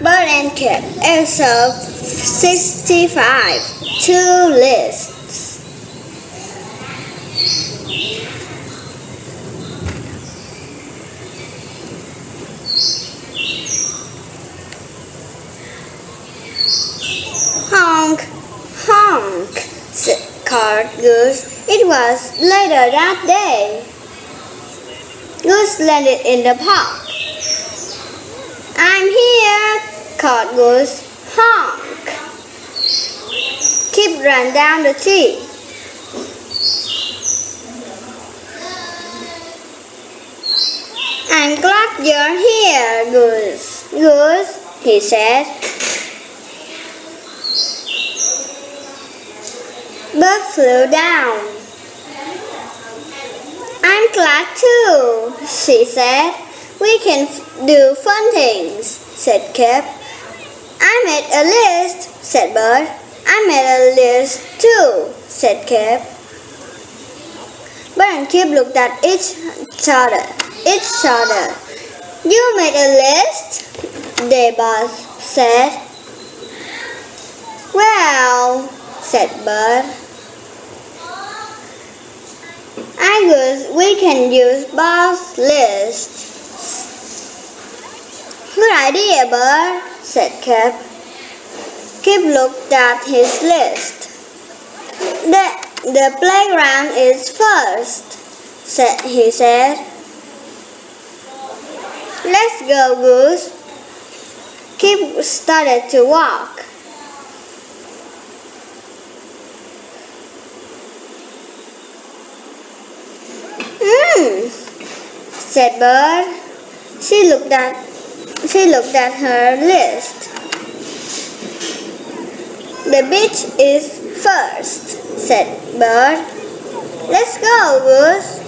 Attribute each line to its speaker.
Speaker 1: Bird and Cat, episode 65. Two lists. Honk, honk, called Goose. It was later that day. Goose landed in the park. I'm here, called Goose. Honk. Kip ran down the tree. I'm glad you're here, Goose. Goose, he said. Bird flew down. I'm glad too, she said. We can do fun things, said Kip. I made a list, said Bird. I made a list too, said Kip. Bird and Kip looked at each other. You made a list? They both said. Well, said Bird, I guess we can use both lists. Good idea, Bird, said Kip. Kip looked at his list. The playground is first, he said. Let's go, Goose. Kip started to walk. Said Bird. She looked at her list. The beach is first, said Bird. Let's go, Goose.